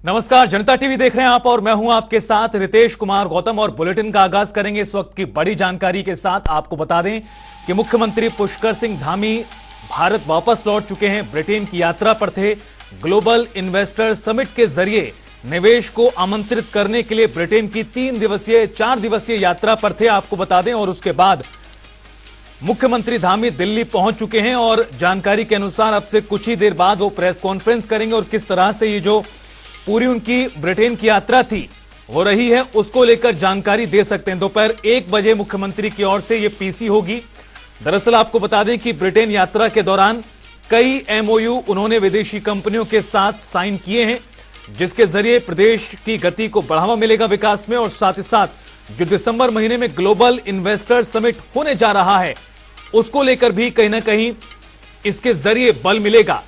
नमस्कार, जनता टीवी देख रहे हैं आप और मैं हूं आपके साथ रितेश कुमार गौतम। और बुलेटिन का आगाज करेंगे इस वक्त की बड़ी जानकारी के साथ। आपको बता दें कि मुख्यमंत्री पुष्कर सिंह धामी भारत वापस लौट चुके हैं। ब्रिटेन की यात्रा पर थे। ग्लोबल इन्वेस्टर समिट के जरिए निवेश को आमंत्रित करने के लिए ब्रिटेन की 4 दिवसीय यात्रा पर थे, आपको बता दें। और उसके बाद मुख्यमंत्री धामी दिल्ली पहुंच चुके हैं और जानकारी के अनुसार अब से कुछ ही देर बाद वो प्रेस कॉन्फ्रेंस करेंगे और किस तरह से ये जो पूरी उनकी ब्रिटेन की यात्रा थी हो रही है उसको लेकर जानकारी दे सकते हैं। दोपहर 1 बजे मुख्यमंत्री की ओर से ये पीसी होगी। दरअसल आपको बता दें कि ब्रिटेन यात्रा के दौरान कई एमओयू उन्होंने विदेशी कंपनियों के साथ साइन किए हैं, जिसके जरिए प्रदेश की गति को बढ़ावा मिलेगा विकास में। और साथ ही साथ जो दिसंबर महीने में ग्लोबल इन्वेस्टर समिट होने जा रहा है उसको लेकर भी कहीं ना कहीं इसके जरिए बल मिलेगा।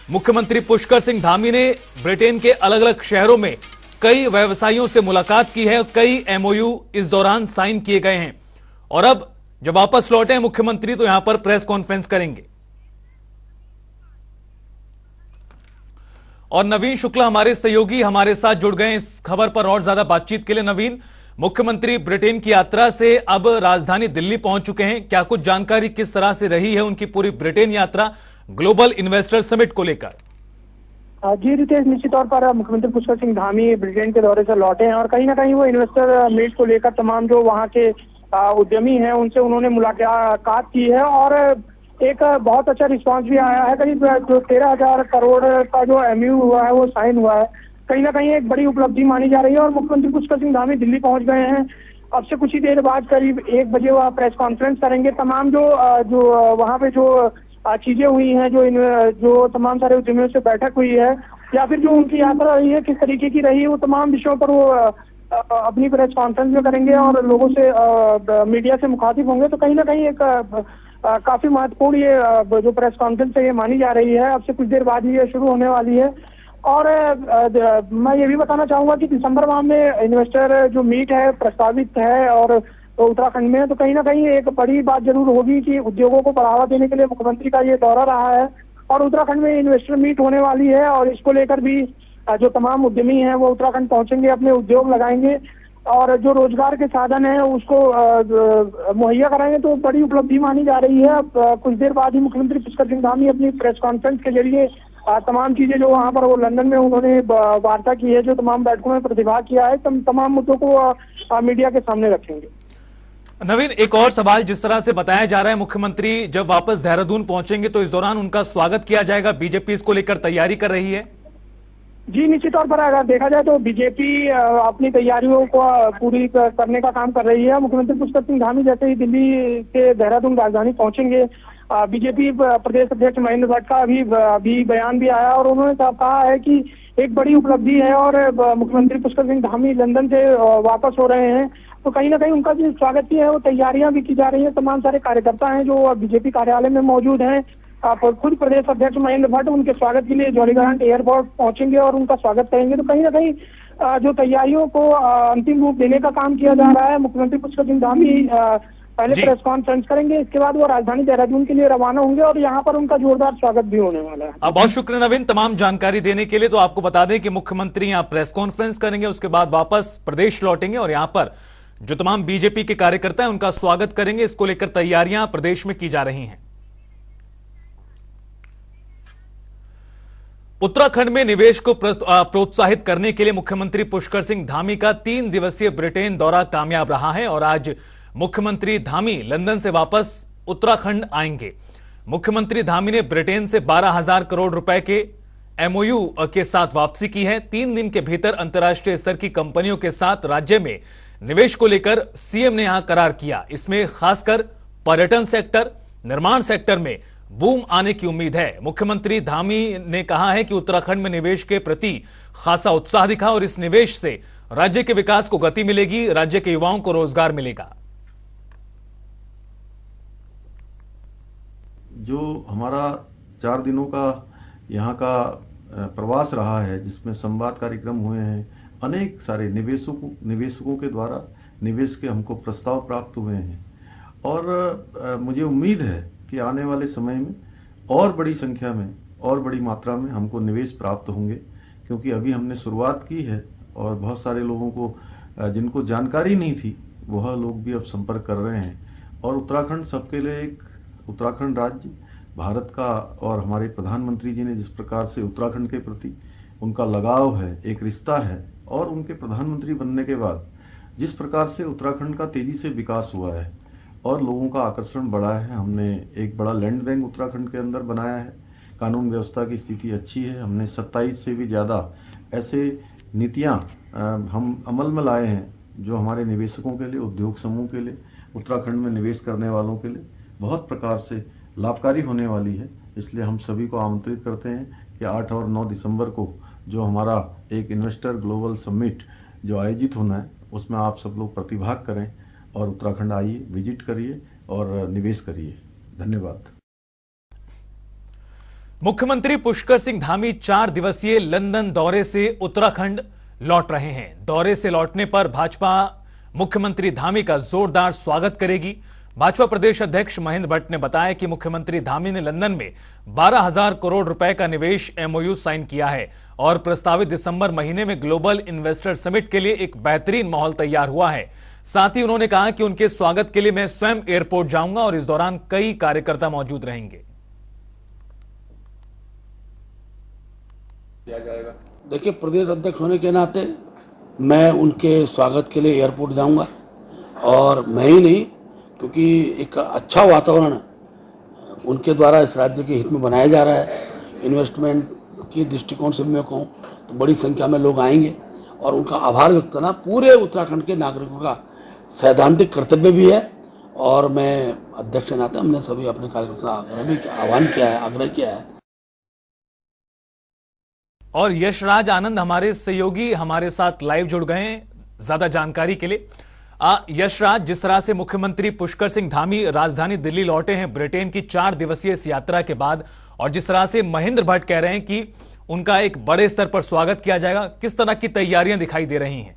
मुख्यमंत्री पुष्कर सिंह धामी ने ब्रिटेन के अलग अलग शहरों में कई व्यवसायियों से मुलाकात की है। कई एमओयू इस दौरान साइन किए गए हैं और अब जब वापस लौटे हैं मुख्यमंत्री तो यहां पर प्रेस कॉन्फ्रेंस करेंगे। और नवीन शुक्ला हमारे सहयोगी हमारे साथ जुड़ गए इस खबर पर और ज्यादा बातचीत के लिए। नवीन, मुख्यमंत्री ब्रिटेन की यात्रा से अब राजधानी दिल्ली पहुंच चुके हैं। क्या कुछ जानकारी किस तरह से रही है उनकी पूरी ब्रिटेन यात्रा ग्लोबल इन्वेस्टर समिट को लेकर? जी रितेश, निश्चित तौर पर मुख्यमंत्री पुष्कर सिंह धामी ब्रिटेन के दौरे से लौटे हैं और कहीं ना कहीं वो इन्वेस्टर मीट को लेकर तमाम जो वहाँ के उद्यमी हैं उनसे उन्होंने मुलाकात की है और एक बहुत अच्छा रिस्पांस भी आया है। करीब जो 13,000 करोड़ का जो एमयू हुआ है वो साइन हुआ है। कहीं ना कहीं एक बड़ी उपलब्धि मानी जा रही है और मुख्यमंत्री पुष्कर सिंह धामी दिल्ली पहुंच गए हैं। अब से कुछ ही देर बाद करीब 1 बजे वह प्रेस कॉन्फ्रेंस करेंगे। तमाम जो वहाँ पे जो चीजें हुई हैं, जो तमाम सारे उद्यमियों से बैठक हुई है या फिर जो उनकी यात्रा रही है किस तरीके की रही है, वो तमाम विषयों पर वो अपनी प्रेस कॉन्फ्रेंस में करेंगे और लोगों से मीडिया से मुखातिब होंगे। तो कहीं ना कहीं एक काफी महत्वपूर्ण ये जो प्रेस कॉन्फ्रेंस है ये मानी जा रही है। अब से कुछ देर बाद ही ये शुरू होने वाली है। और मैं ये भी बताना चाहूंगा कि दिसंबर माह में इन्वेस्टर जो मीट है प्रस्तावित है और उत्तराखंड में, तो कहीं ना कहीं एक बड़ी बात जरूर होगी कि उद्योगों को बढ़ावा देने के लिए मुख्यमंत्री का ये दौरा रहा है और उत्तराखंड में इन्वेस्टर मीट होने वाली है और इसको लेकर भी जो तमाम उद्यमी हैं वो उत्तराखंड पहुंचेंगे, अपने उद्योग लगाएंगे और जो रोजगार के साधन है उसको मुहैया कराएंगे। तो बड़ी उपलब्धि मानी जा रही है। अब कुछ देर बाद ही मुख्यमंत्री पुष्कर सिंह धामी अपनी प्रेस कॉन्फ्रेंस के जरिए तमाम चीजें जो वहाँ पर वो लंदन में उन्होंने वार्ता की है, जो तमाम बैठकों में प्रतिभाग किया है, तमाम मुद्दों को मीडिया के सामने रखेंगे। नवीन, एक और सवाल, जिस तरह से बताया जा रहा है मुख्यमंत्री जब वापस देहरादून पहुंचेंगे तो इस दौरान उनका स्वागत किया जाएगा, बीजेपी इसको लेकर तैयारी कर रही है? जी निश्चित तौर पर अगर देखा जाए तो बीजेपी अपनी तैयारियों को पूरी करने का काम कर रही है। मुख्यमंत्री पुष्कर सिंह धामी जैसे ही दिल्ली से देहरादून राजधानी पहुंचेंगे, बीजेपी प्रदेश अध्यक्ष महेंद्र भट्ट का अभी बयान भी आया और उन्होंने कहा है कि एक बड़ी उपलब्धि है और मुख्यमंत्री पुष्कर सिंह धामी लंदन से वापस हो रहे हैं। तो कहीं ना कहीं उनका जो स्वागत भी है वो तैयारियां भी की जा रही है। तमाम सारे कार्यकर्ता हैं जो बीजेपी कार्यालय में मौजूद हैं। खुद प्रदेश अध्यक्ष महेंद्र भट्ट उनके स्वागत के लिए जौलीग्रांट एयरपोर्ट पहुंचेंगे और उनका स्वागत करेंगे। तो कहीं ना कहीं जो तैयारियों को अंतिम रूप देने का काम किया जा रहा है। मुख्यमंत्री पुष्कर सिंह धामी पहले प्रेस कॉन्फ्रेंस करेंगे, इसके बाद वो राजधानी देहरादून के लिए रवाना होंगे और यहाँ पर उनका जोरदार स्वागत भी होने वाला है। बहुत शुक्रिया नवीन तमाम जानकारी देने के लिए। तो आपको बता दें कि मुख्यमंत्री यहाँ प्रेस कॉन्फ्रेंस करेंगे, उसके बाद वापस प्रदेश लौटेंगे और यहाँ पर जो तमाम बीजेपी के कार्यकर्ता हैं उनका स्वागत करेंगे। इसको लेकर तैयारियां प्रदेश में की जा रही हैं। उत्तराखंड में निवेश को प्रोत्साहित करने के लिए मुख्यमंत्री पुष्कर सिंह धामी का 3 दिवसीय ब्रिटेन दौरा कामयाब रहा है और आज मुख्यमंत्री धामी लंदन से वापस उत्तराखंड आएंगे। मुख्यमंत्री धामी ने ब्रिटेन से 12,000 करोड़ रुपए के एमओयू के साथ वापसी की है। 3 दिन के भीतर अंतर्राष्ट्रीय स्तर की कंपनियों के साथ राज्य में निवेश को लेकर सीएम ने यहां करार किया। इसमें खासकर पर्यटन सेक्टर, निर्माण सेक्टर में बूम आने की उम्मीद है। मुख्यमंत्री धामी ने कहा है कि उत्तराखंड में निवेश के प्रति खासा उत्साह दिखा और इस निवेश से राज्य के विकास को गति मिलेगी, राज्य के युवाओं को रोजगार मिलेगा। जो हमारा 4 दिनों का यहाँ का प्रवास रहा है, जिसमें संवाद कार्यक्रम हुए हैं, अनेक सारे निवेशकों के द्वारा निवेश के हमको प्रस्ताव प्राप्त हुए हैं और मुझे उम्मीद है कि आने वाले समय में और बड़ी संख्या में और बड़ी मात्रा में हमको निवेश प्राप्त होंगे, क्योंकि अभी हमने शुरुआत की है और बहुत सारे लोगों को जिनको जानकारी नहीं थी वह लोग भी अब संपर्क कर रहे हैं। और उत्तराखंड सबके लिए एक उत्तराखंड राज्य भारत का, और हमारे प्रधानमंत्री जी ने जिस प्रकार से उत्तराखंड के प्रति उनका लगाव है, एक रिश्ता है, और उनके प्रधानमंत्री बनने के बाद जिस प्रकार से उत्तराखंड का तेज़ी से विकास हुआ है और लोगों का आकर्षण बढ़ा है। हमने एक बड़ा लैंड बैंक उत्तराखंड के अंदर बनाया है, कानून व्यवस्था की स्थिति अच्छी है। हमने 27 से भी ज़्यादा ऐसे नीतियाँ हम अमल में लाए हैं जो हमारे निवेशकों के लिए, उद्योग समूह के लिए, उत्तराखंड में निवेश करने वालों के लिए बहुत प्रकार से लाभकारी होने वाली है। इसलिए हम सभी को आमंत्रित करते हैं कि 8 और 9 दिसंबर को जो हमारा एक इन्वेस्टर ग्लोबल समिट जो आयोजित होना है उसमें आप सब लोग प्रतिभाग करें और उत्तराखंड आइए, विजिट करिए और निवेश करिए। धन्यवाद। मुख्यमंत्री पुष्कर सिंह धामी 4 दिवसीय लंदन दौरे से उत्तराखंड लौट रहे हैं। दौरे से लौटने पर भाजपा मुख्यमंत्री धामी का जोरदार स्वागत करेगी। भाजपा प्रदेश अध्यक्ष महेंद्र भट्ट ने बताया कि मुख्यमंत्री धामी ने लंदन में 12,000 करोड़ रुपए का निवेश एमओयू साइन किया है और प्रस्तावित दिसंबर महीने में ग्लोबल इन्वेस्टर समिट के लिए एक बेहतरीन माहौल तैयार हुआ है। साथ ही उन्होंने कहा कि उनके स्वागत के लिए मैं स्वयं एयरपोर्ट जाऊंगा और इस दौरान कई कार्यकर्ता मौजूद रहेंगे। देखिए, प्रदेश अध्यक्ष होने के नाते मैं उनके स्वागत के लिए एयरपोर्ट जाऊंगा, और मैं ही नहीं, क्योंकि एक अच्छा वातावरण उनके द्वारा इस राज्य के हित में बनाया जा रहा है। इन्वेस्टमेंट की दृष्टिकोण से मैं कहूँ तो बड़ी संख्या में लोग आएंगे, और उनका आभार व्यक्त करना पूरे उत्तराखंड के नागरिकों का सैद्धांतिक कर्तव्य भी है। और मैं अध्यक्ष के नाते हमने सभी अपने कार्यकर्ता से आह्वान किया है, आग्रह किया है। और यशराज आनंद हमारे सहयोगी हमारे साथ लाइव जुड़ गए हैं ज्यादा जानकारी के लिए। यशराज, जिस तरह से मुख्यमंत्री पुष्कर सिंह धामी राजधानी दिल्ली लौटे हैं ब्रिटेन की 4 दिवसीय इस यात्रा के बाद, और जिस तरह से महेंद्र भट्ट कह रहे हैं कि उनका एक बड़े स्तर पर स्वागत किया जाएगा, किस तरह की तैयारियां दिखाई दे रही हैं?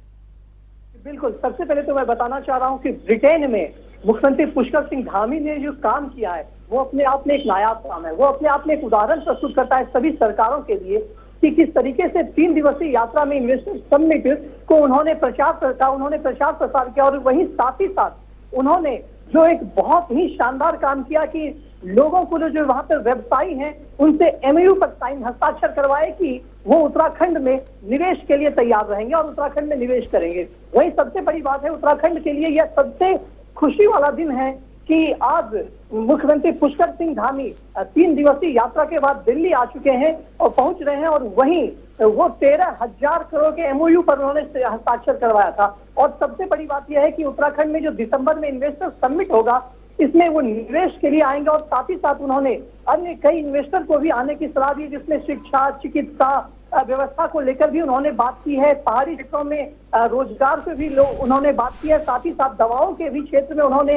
बिल्कुल, सबसे पहले तो मैं बताना चाह रहा हूं कि ब्रिटेन में मुख्यमंत्री पुष्कर सिंह धामी ने जो काम किया है वो अपने आप में एक नायाब काम है। वो अपने आप में एक उदाहरण प्रस्तुत करता है सभी सरकारों के लिए कि किस तरीके से 3 दिवसीय यात्रा में इन्वेस्टर समिट को उन्होंने प्रचार प्रसार किया, और वहीं साथ ही साथ उन्होंने जो एक बहुत ही शानदार काम किया कि लोगों को जो वहां पर व्यवसायी हैं उनसे एमओयू पर हस्ताक्षर करवाए कि वो उत्तराखंड में निवेश के लिए तैयार रहेंगे और उत्तराखंड में निवेश करेंगे। वही सबसे बड़ी बात है, उत्तराखंड के लिए यह सबसे खुशी वाला दिन है कि आज मुख्यमंत्री पुष्कर सिंह धामी 3 दिवसीय यात्रा के बाद दिल्ली आ चुके हैं और पहुंच रहे हैं, और वहीं वो 13,000 करोड़ के एमओयू पर उन्होंने हस्ताक्षर करवाया था। और सबसे बड़ी बात यह है कि उत्तराखंड में जो दिसंबर में इन्वेस्टर समिट होगा इसमें वो निवेश के लिए आएंगे, और साथ ही साथ उन्होंने अन्य कई इन्वेस्टर को भी आने की सलाह दी, जिसमें शिक्षा, चिकित्सा व्यवस्था को लेकर भी उन्होंने बात की है। पहाड़ी क्षेत्रों में रोजगार पे भी उन्होंने बात की है। साथ ही साथ दवाओं के भी क्षेत्र में उन्होंने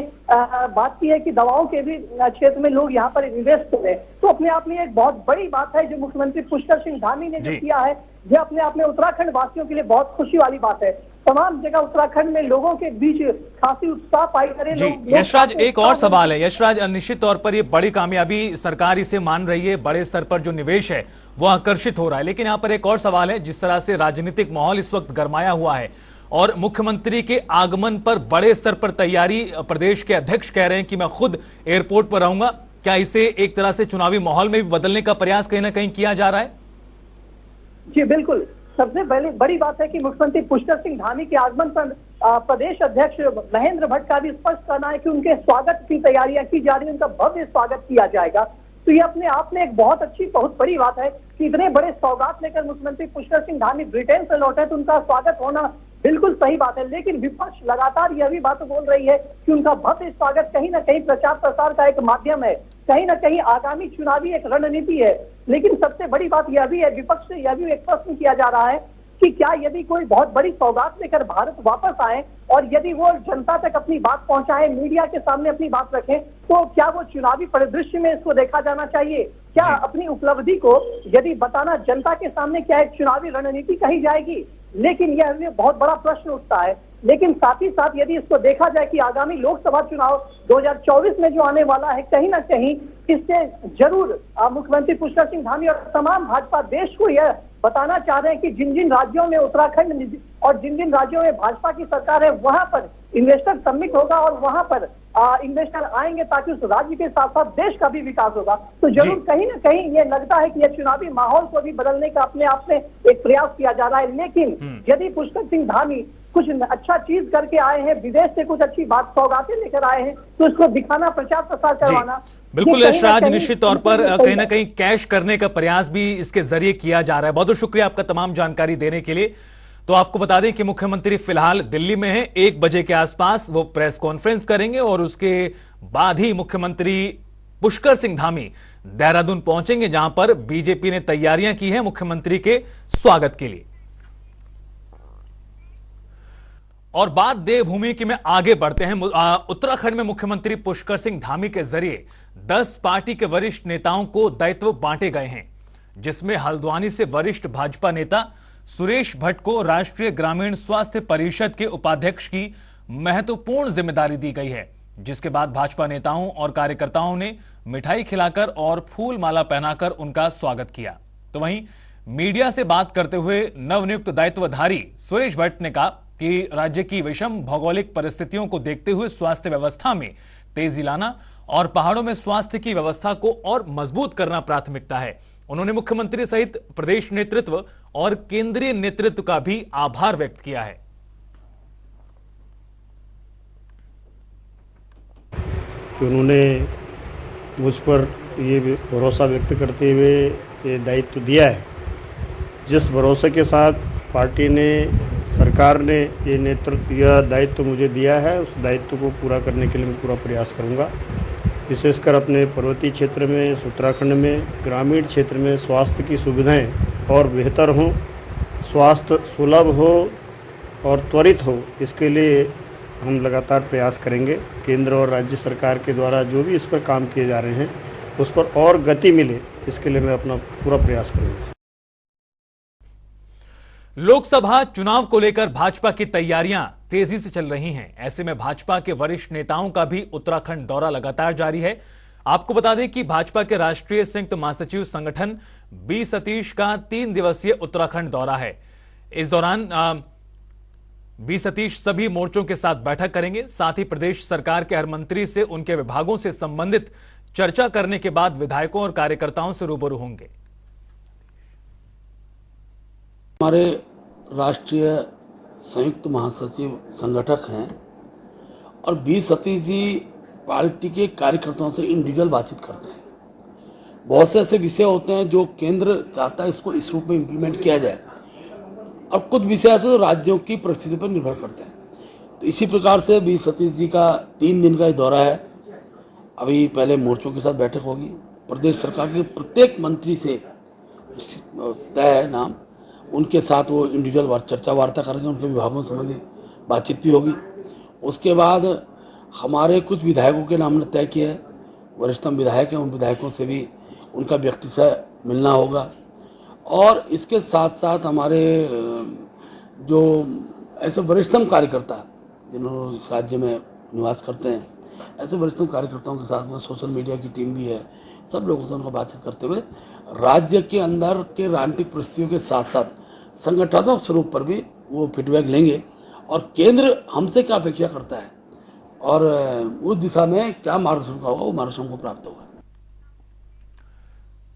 बात की है कि दवाओं के भी क्षेत्र में लोग यहाँ पर इन्वेस्ट करें। तो अपने आप में एक बहुत बड़ी बात है जो मुख्यमंत्री पुष्कर सिंह धामी ने जो किया है, यह अपने आप में उत्तराखंड वासियों के लिए बहुत खुशी वाली बात है। तमाम जगह उत्तराखंड में लोगों के बीच खासी उत्साह पाई करे। यशराज, एक और सवाल है। यशराज, निश्चित तौर पर ये बड़ी कामयाबी सरकार इसे मान रही है, बड़े स्तर पर जो निवेश है वो आकर्षित हो रहा है, लेकिन यहाँ पर एक और सवाल है। जिस तरह से राजनीतिक माहौल इस वक्त गरमाया हुआ है और मुख्यमंत्री के आगमन पर बड़े स्तर पर तैयारी, प्रदेश के अध्यक्ष कह रहे हैं कि मैं खुद एयरपोर्ट पर रहूंगा, क्या इसे एक तरह से चुनावी माहौल में भी बदलने का प्रयास कहीं ना कहीं किया जा रहा है? जी बिल्कुल, सबसे पहले बड़ी बात है कि मुख्यमंत्री पुष्कर सिंह धामी के आगमन पर प्रदेश अध्यक्ष महेंद्र भट्ट का भी स्पष्ट करना है कि उनके स्वागत की तैयारियां की जा रही है, उनका भव्य स्वागत किया जाएगा। तो ये अपने आप में एक बहुत अच्छी, बहुत बड़ी बात है कि इतने बड़े सौगात लेकर मुख्यमंत्री पुष्कर सिंह धामी ब्रिटेन से लौटे, तो उनका स्वागत होना बिल्कुल सही बात है। लेकिन विपक्ष लगातार यह भी बात बोल रही है कि उनका भव्य स्वागत कहीं ना कहीं प्रचार प्रसार का एक माध्यम है, कहीं ना कहीं आगामी चुनावी एक रणनीति है। लेकिन सबसे बड़ी बात यह भी है, विपक्ष से यह भी एक प्रश्न किया जा रहा है कि क्या यदि कोई बहुत बड़ी सौगात लेकर भारत वापस आए और यदि वो जनता तक अपनी बात पहुंचाए, मीडिया के सामने अपनी बात रखें, तो क्या वो चुनावी परिदृश्य में इसको देखा जाना चाहिए? क्या अपनी उपलब्धि को यदि बताना जनता के सामने क्या एक चुनावी रणनीति कही जाएगी? लेकिन यह बहुत बड़ा प्रश्न उठता है। लेकिन साथ ही साथ यदि इसको देखा जाए कि आगामी लोकसभा चुनाव 2024 में जो आने वाला है, कहीं ना कहीं इससे जरूर मुख्यमंत्री पुष्कर सिंह धामी और तमाम भाजपा देश को यह बताना चाह रहे हैं कि जिन जिन राज्यों में उत्तराखंड और जिन जिन राज्यों में भाजपा की सरकार है वहां पर इन्वेस्टर समिट होगा और वहां पर इन्वेस्टर आएंगे ताकि उस राज्य के साथ साथ देश का भी विकास होगा। तो जरूर कहीं ना कहीं ये लगता है कि ये चुनावी माहौल को भी बदलने का अपने आप में एक प्रयास किया जा रहा है। लेकिन यदि पुष्कर सिंह धामी कुछ अच्छा चीज करके आए हैं, विदेश से कुछ अच्छी बात सौगातें लेकर आए हैं, तो इसको दिखाना, प्रचार प्रसार करवाना, बिल्कुल यशराज, निश्चित तौर पर कहीं ना कहीं कैश करने का प्रयास भी इसके जरिए किया जा रहा है। बहुत बहुत शुक्रिया आपका तमाम जानकारी देने के लिए। तो आपको बता दें कि मुख्यमंत्री फिलहाल दिल्ली में हैं। 1 बजे के आसपास वो प्रेस कॉन्फ्रेंस करेंगे और उसके बाद ही मुख्यमंत्री पुष्कर सिंह धामी देहरादून पहुंचेंगे, जहां पर बीजेपी ने तैयारियां की हैं मुख्यमंत्री के स्वागत के लिए। और बात देवभूमि की में आगे बढ़ते हैं। उत्तराखंड में मुख्यमंत्री पुष्कर सिंह धामी के जरिए 10 पार्टी के वरिष्ठ नेताओं को दायित्व बांटे गए हैं, जिसमें हल्द्वानी से वरिष्ठ भाजपा नेता सुरेश भट्ट को राष्ट्रीय ग्रामीण स्वास्थ्य परिषद के उपाध्यक्ष की महत्वपूर्ण जिम्मेदारी दी गई है, जिसके बाद भाजपा नेताओं और कार्यकर्ताओं ने मिठाई खिलाकर और फूल माला पहनाकर उनका स्वागत किया। तो वहीं मीडिया से बात करते हुए नवनियुक्त दायित्वधारी सुरेश भट्ट ने कहा कि राज्य की विषम भौगोलिक परिस्थितियों को देखते हुए स्वास्थ्य व्यवस्था में तेजी लाना और पहाड़ों में स्वास्थ्य की व्यवस्था को और मजबूत करना प्राथमिकता है। उन्होंने मुख्यमंत्री सहित प्रदेश नेतृत्व और केंद्रीय नेतृत्व का भी आभार व्यक्त किया है। कि उन्होंने मुझ पर ये भरोसा व्यक्त करते हुए ये दायित्व दिया है। जिस भरोसे के साथ पार्टी ने, सरकार ने ये नेतृत्व, यह दायित्व मुझे दिया है, उस दायित्व को पूरा करने के लिए मैं पूरा प्रयास करूंगा। विशेषकर अपने पर्वतीय क्षेत्र में, उत्तराखंड में, ग्रामीण क्षेत्र में स्वास्थ्य की सुविधाएं और बेहतर हों, स्वास्थ्य सुलभ हो और त्वरित हो, इसके लिए हम लगातार प्रयास करेंगे। केंद्र और राज्य सरकार के द्वारा जो भी इस पर काम किए जा रहे हैं उस पर और गति मिले, इसके लिए मैं अपना पूरा प्रयास करूँगा। लोकसभा चुनाव को लेकर भाजपा की तैयारियां तेजी से चल रही हैं। ऐसे में भाजपा के वरिष्ठ नेताओं का भी उत्तराखंड दौरा लगातार जारी है। आपको बता दें कि भाजपा के राष्ट्रीय संयुक्त महासचिव संगठन बी सतीश का 3 दिवसीय उत्तराखंड दौरा है। इस दौरान बी सतीश सभी मोर्चों के साथ बैठक करेंगे। साथ ही प्रदेश सरकार के हर मंत्री से उनके विभागों से संबंधित चर्चा करने के बाद विधायकों और कार्यकर्ताओं से रूबरू होंगे। हमारे राष्ट्रीय संयुक्त महासचिव संगठक हैं और बी सतीश जी पार्टी के कार्यकर्ताओं से इंडिविजुअल बातचीत करते हैं। बहुत से ऐसे विषय होते हैं जो केंद्र चाहता है इसको इस रूप में इम्प्लीमेंट किया जाए, और कुछ विषय ऐसे तो राज्यों की परिस्थिति पर निर्भर करते हैं। तो इसी प्रकार से बी सतीश जी का 3 दिन का दौरा है। अभी पहले मोर्चों के साथ बैठक होगी, प्रदेश सरकार के प्रत्येक मंत्री से तय है नाम, उनके साथ वो इंडिविजुअल चर्चा वार्ता करेंगे, उनके विभागों संबंधी बातचीत भी होगी। उसके बाद हमारे कुछ विधायकों के नाम ने तय किए हैं, वरिष्ठतम विधायक हैं, उन विधायकों से भी उनका व्यक्ति से मिलना होगा। और इसके साथ साथ हमारे जो ऐसे वरिष्ठतम कार्यकर्ता जिन्होंने इस राज्य में निवास करते हैं, ऐसे वरिष्ठतम कार्यकर्ताओं के साथ में सोशल मीडिया की टीम भी है, सब लोगों से उनका बातचीत करते हुए राज्य के अंदर के राजनीतिक परिस्थितियों के साथ साथ संगठनात्मक स्वरूप पर भी वो फीडबैक लेंगे और केंद्र हमसे क्या अपेक्षा करता है और उस दिशा में क्या मार्गदर्शन का होगा, वो मार्गदर्शन को प्राप्त होगा।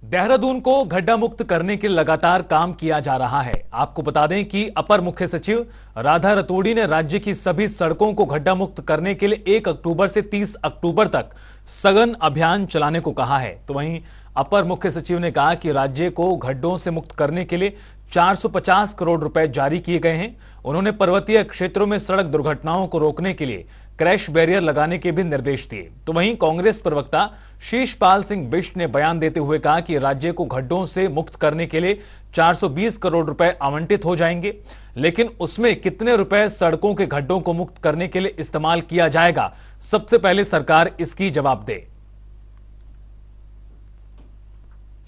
देहरादून को गड्ढा मुक्त करने के लिए लगातार काम किया जा रहा है। आपको बता दें कि अपर मुख्य सचिव राधा रतोड़ी ने राज्य की सभी सड़कों को गड्ढा मुक्त करने के लिए 1 अक्टूबर से 30 अक्टूबर तक सघन अभियान चलाने को कहा है। तो वहीं अपर मुख्य सचिव ने कहा कि राज्य को गड्ढों से मुक्त करने के लिए 450 करोड़ रुपए जारी किए गए हैं। उन्होंने पर्वतीय क्षेत्रों में सड़क दुर्घटनाओं को रोकने के लिए क्रैश बैरियर लगाने के भी निर्देश दिए। तो वहीं कांग्रेस प्रवक्ता शीशपाल सिंह बिष्ट ने बयान देते हुए कहा कि राज्य को गड्ढों से मुक्त करने के लिए 420 करोड़ रुपए आवंटित हो जाएंगे, लेकिन उसमें कितने रुपए सड़कों के गड्ढों को मुक्त करने के लिए इस्तेमाल किया जाएगा, सबसे पहले सरकार इसकी जवाब दे।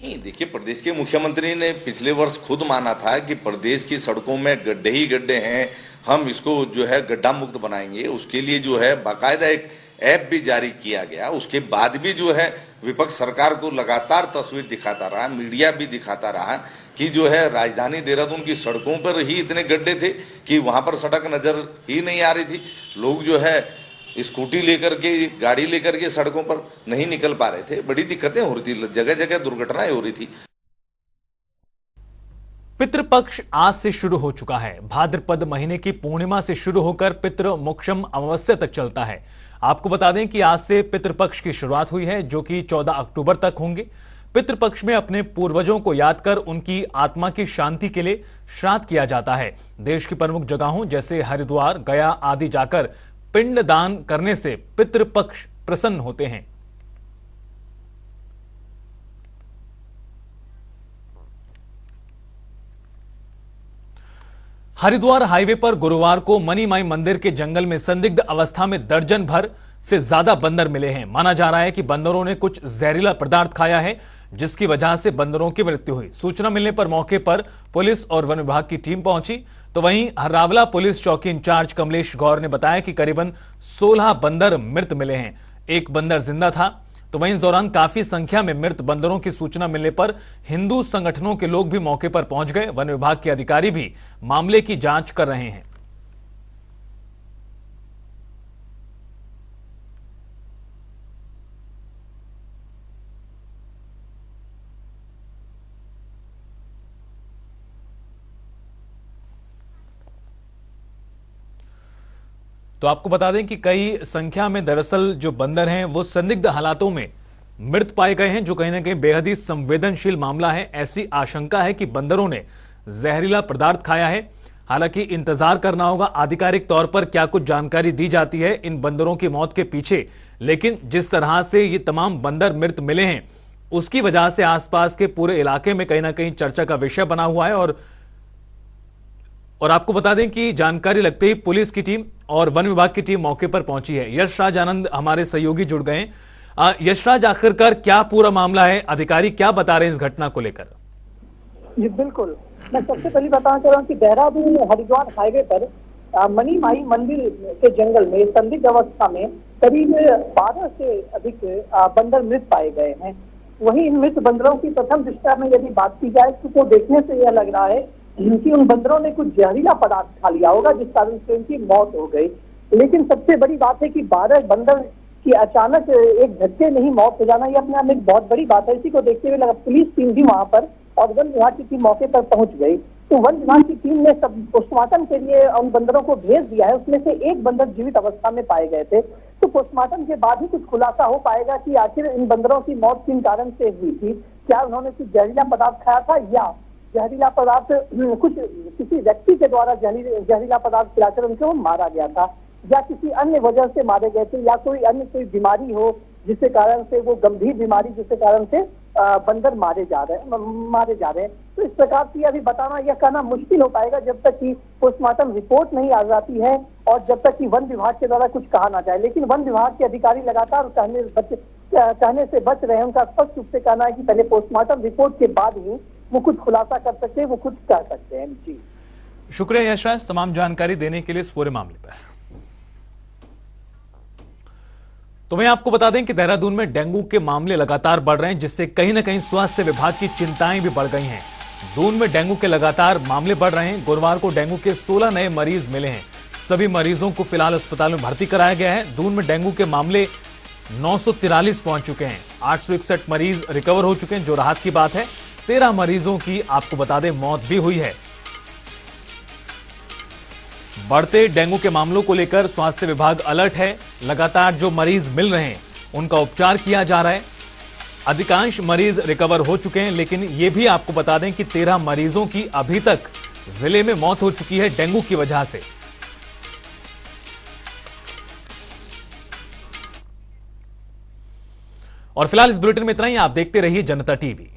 देखिए, प्रदेश के मुख्यमंत्री ने पिछले वर्ष खुद माना था कि प्रदेश की सड़कों में गड्ढे ही गड्ढे हैं, हम इसको जो है गड्ढा मुक्त बनाएंगे। उसके लिए जो है बाकायदा एक ऐप भी जारी किया गया। उसके बाद भी जो है विपक्ष सरकार को लगातार तस्वीर दिखाता रहा, मीडिया भी दिखाता रहा कि जो है राजधानी देहरादून की सड़कों पर ही इतने गड्ढे थे कि वहां पर सड़क नजर ही नहीं आ रही थी। लोग जो है स्कूटी लेकर के, गाड़ी लेकर के सड़कों पर नहीं निकल पा रहे थे। बड़ी दिक्कतें हो रही थी, जगह जगह दुर्घटनाएं हो रही थी। पितृपक्ष आज से शुरू हो चुका है। भाद्रपद महीने की पूर्णिमा से शुरू होकर पितृ मोक्षम अमावस्या तक चलता है। आपको बता दें कि आज से पितृपक्ष की शुरुआत हुई है, जो कि 14 अक्टूबर तक होंगे। पितृपक्ष में अपने पूर्वजों को याद कर उनकी आत्मा की शांति के लिए श्राद्ध किया जाता है। देश की प्रमुख जगहों जैसे हरिद्वार, गया आदि जाकर पिंड दान करने से पितृपक्ष प्रसन्न होते हैं। हरिद्वार हाईवे पर गुरुवार को मनी माई मंदिर के जंगल में संदिग्ध अवस्था में दर्जन भर से ज्यादा बंदर मिले हैं। माना जा रहा है कि बंदरों ने कुछ जहरीला पदार्थ खाया है, जिसकी वजह से बंदरों की मृत्यु हुई। सूचना मिलने पर मौके पर पुलिस और वन विभाग की टीम पहुंची। तो वहीं हर्रावला पुलिस चौकी इंचार्ज कमलेश गौर ने बताया कि करीबन 16 बंदर मृत मिले हैं, एक बंदर जिंदा था। तो वहीं इस दौरान काफी संख्या में मृत बंदरों की सूचना मिलने पर हिंदू संगठनों के लोग भी मौके पर पहुंच गए। वन विभाग के अधिकारी भी मामले की जांच कर रहे हैं। तो आपको बता दें कि कई संख्या में दरअसल जो बंदर हैं वो संदिग्ध हालातों में मृत पाए गए हैं, जो कहीं ना कहीं बेहद ही संवेदनशील मामला है। ऐसी आशंका है कि बंदरों ने जहरीला पदार्थ खाया है। हालांकि इंतजार करना होगा आधिकारिक तौर पर क्या कुछ जानकारी दी जाती है इन बंदरों की मौत के पीछे। लेकिन जिस तरह से ये तमाम बंदर मृत मिले हैं, उसकी वजह से आसपास के पूरे इलाके में कहीं ना कहीं चर्चा का विषय बना हुआ है। और आपको बता दें कि जानकारी लगते ही पुलिस की टीम और वन विभाग की टीम मौके पर पहुंची है। यशराज आनंद हमारे सहयोगी जुड़ गए हैं। यशराज, आखिरकार क्या पूरा मामला है, अधिकारी क्या बता रहे हैं इस घटना को लेकर? जी बिल्कुल, मैं सबसे पहले बताना चाह रहा हूँ कि देहरादून हरिद्वार हाईवे पर मनी माई मंदिर के जंगल में संदिग्ध अवस्था में करीब 12 से अधिक बंदर मृत पाए गए हैं। वहीं इन मृत बंदरों की प्रथम दृष्टया में यदि बात की जाए तो देखने से यह लग रहा है कि उन बंदरों ने कुछ जहरीला पदार्थ खा लिया होगा, जिस कारण से उनकी मौत हो गई। लेकिन सबसे बड़ी बात है कि 12 बंदर की अचानक एक झटके में ही मौत हो जाना, ये अपने आप में एक बहुत बड़ी बात है। इसी को देखते हुए लगा पुलिस टीम भी वहां पर और वन विभाग की टीम मौके पर पहुंच गई। तो वन विभाग की टीम ने सब पोस्टमार्टम के लिए उन बंदरों को भेज दिया है। उसमें से एक बंदर जीवित अवस्था में पाए गए थे। तो पोस्टमार्टम के बाद ही कुछ खुलासा हो पाएगा कि आखिर इन बंदरों की मौत किन कारण से हुई थी। क्या उन्होंने कुछ जहरीला पदार्थ खाया था या जहरीला पदार्थ कुछ किसी व्यक्ति के द्वारा जहरीला पदार्थ खिलाकर उनको मारा गया था, या किसी अन्य वजह से मारे गए थे, या कोई बीमारी हो जिसके कारण से वो गंभीर बीमारी जिसके कारण से बंदर मारे जा रहे हैं। तो इस प्रकार से अभी बताना या कहना मुश्किल हो पाएगा जब तक कि पोस्टमार्टम रिपोर्ट नहीं आ जाती है और जब तक कि वन विभाग के द्वारा कुछ कहा ना जाए। लेकिन वन विभाग के अधिकारी लगातार कहने से बच रहे हैं। उनका स्पष्ट रूप से कहना है कि पहले पोस्टमार्टम रिपोर्ट के बाद ही वो कुछ खुलासा कर सकते हैं, वो कुछ कर सकते हैं। जी शुक्रिया यशराज तमाम जानकारी देने के लिए इस पूरे मामले पर। तो मैं आपको बता दें कि देहरादून में डेंगू के मामले लगातार बढ़ रहे हैं, जिससे कहीं ना कहीं स्वास्थ्य विभाग की चिंताएं भी बढ़ गई हैं। दून में डेंगू के लगातार मामले बढ़ रहे हैं। गुरुवार को डेंगू के 16 नए मरीज मिले हैं। सभी मरीजों को फिलहाल अस्पताल में भर्ती कराया गया है। दून में डेंगू के मामले 943 पहुंच चुके हैं। 861 मरीज रिकवर हो चुके हैं, जो राहत की बात है। 13 मरीजों की आपको बता दें मौत भी हुई है। बढ़ते डेंगू के मामलों को लेकर स्वास्थ्य विभाग अलर्ट है। लगातार जो मरीज मिल रहे हैं उनका उपचार किया जा रहा है। अधिकांश मरीज रिकवर हो चुके हैं, लेकिन यह भी आपको बता दें कि 13 मरीजों की अभी तक जिले में मौत हो चुकी है डेंगू की वजह से। और फिलहाल इस बुलेटिन में इतना ही। आप देखते रहिए जनता टीवी।